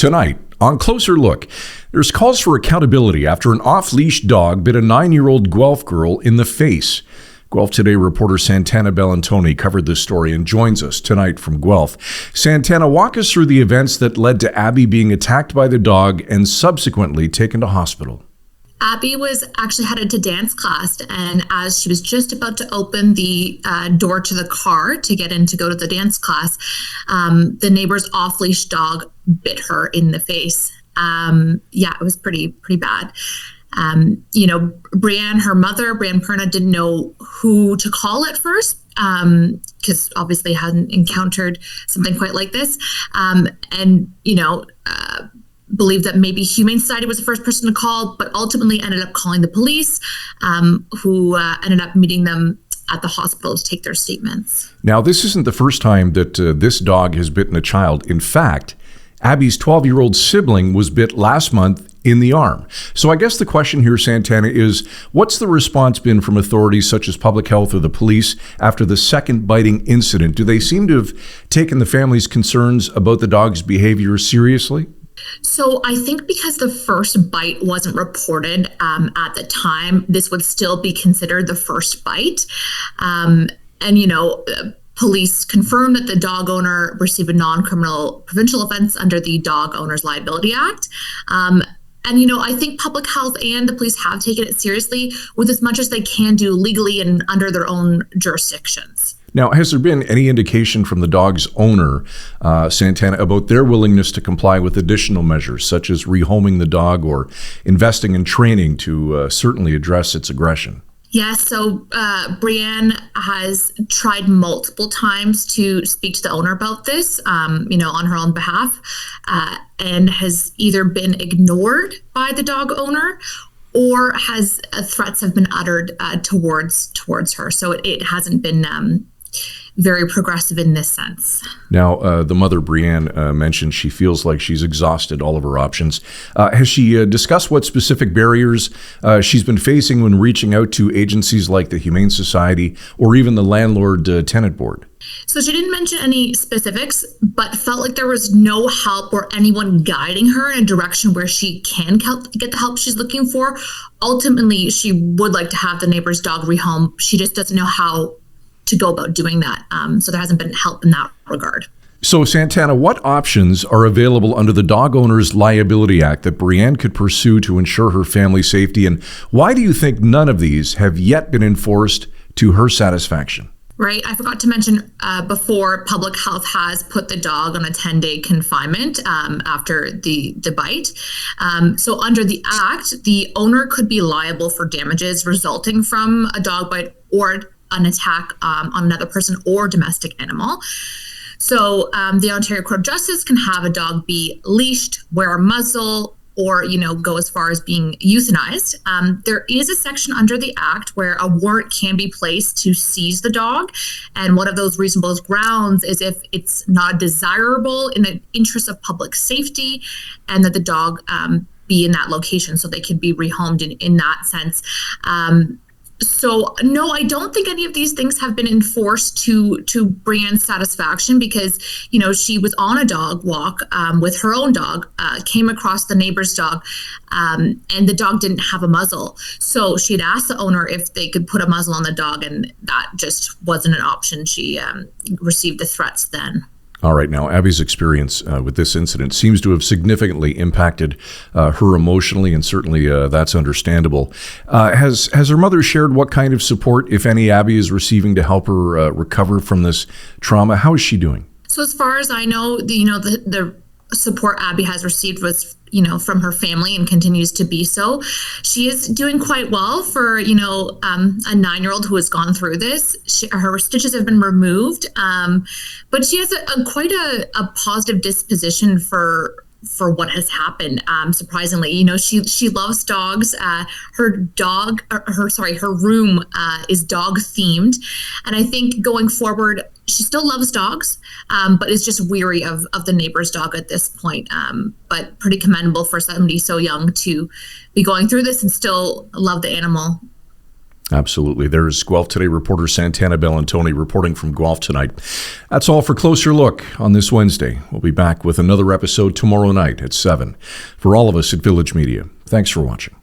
Tonight, on Closer Look, there's calls for accountability after an off-leash dog bit a 9-year-old Guelph girl in the face. Guelph Today reporter Santana Bellantoni covered this story and joins us tonight from Guelph. Santana, walk us through the events that led to Abby being attacked by the dog and subsequently taken to hospital. Abby was actually headed to dance class, and as she was just about to open the door to the car to get in to go to the dance class, the neighbor's off-leash dog bit her in the face. It was pretty bad. Brianne, her mother, Brianne Perna, didn't know who to call at first because obviously hadn't encountered something quite like this. Believed that maybe Humane Society was the first person to call, but ultimately ended up calling the police, who ended up meeting them at the hospital to take their statements. Now, this isn't the first time that this dog has bitten a child. In fact, Abby's 12-year-old sibling was bit last month in the arm. So I guess the question here, Santana, is what's the response been from authorities such as public health or the police after the second biting incident? Do they seem to have taken the family's concerns about the dog's behavior seriously? So I think because the first bite wasn't reported at the time, this would still be considered the first bite. Police confirmed that the dog owner received a non-criminal provincial offense under the Owners Liability Act. I think public health and the police have taken it seriously with as much as they can do legally and under their own jurisdictions. Now, has there been any indication from the dog's owner, Santana, about their willingness to comply with additional measures, such as rehoming the dog or investing in training to certainly address its aggression? Yeah, so Brianne has tried multiple times to speak to the owner about this, on her own behalf, and has either been ignored by the dog owner or has threats have been uttered towards her. So it hasn't been very progressive in this sense. Now, the mother, Brianne, mentioned she feels like she's exhausted all of her options. Has she discussed what specific barriers she's been facing when reaching out to agencies like the Humane Society or even the Landlord Tenant Board? So she didn't mention any specifics, but felt like there was no help or anyone guiding her in a direction where she can get the help she's looking for. Ultimately, she would like to have the neighbor's dog rehomed. She just doesn't know how to go about doing that. So there hasn't been help in that regard. So, Santana, what options are available under the Owners Liability Act that Brianne could pursue to ensure her family's safety? And why do you think none of these have yet been enforced to her satisfaction? Right. I forgot to mention before, public health has put the dog on a 10-day confinement after the bite. So under the act, the owner could be liable for damages resulting from a dog bite or an attack on another person or domestic animal. So the Ontario Court of Justice can have a dog be leashed, wear a muzzle, or go as far as being euthanized. There is a section under the Act where a warrant can be placed to seize the dog, and one of those reasonable grounds is if it's not desirable in the interest of public safety, and that the dog be in that location, so they could be rehomed in that sense. So no, I don't think any of these things have been enforced to Brianne's satisfaction because, she was on a dog walk with her own dog, came across the neighbor's dog, and the dog didn't have a muzzle. So she had asked the owner if they could put a muzzle on the dog, and that just wasn't an option. She received the threats then. All right. Now, Abby's experience with this incident seems to have significantly impacted her emotionally, and certainly that's understandable. Has her mother shared what kind of support, if any, Abby is receiving to help her recover from this trauma? How is she doing? So as far as I know, the support Abby has received was from her family and continues to be so. She is doing quite well for, a 9-year-old who has gone through this. Her stitches have been removed, but she has quite a positive disposition for what has happened. Surprisingly, she loves dogs. Her room is dog themed. And I think going forward, she still loves dogs, but is just weary of the neighbor's dog at this point. But pretty commendable for somebody so young to be going through this and still love the animal. Absolutely. There's Guelph Today reporter Santana Bellantoni reporting from Guelph tonight. That's all for Closer Look on this Wednesday. We'll be back with another episode tomorrow night at 7. For all of us at Village Media, thanks for watching.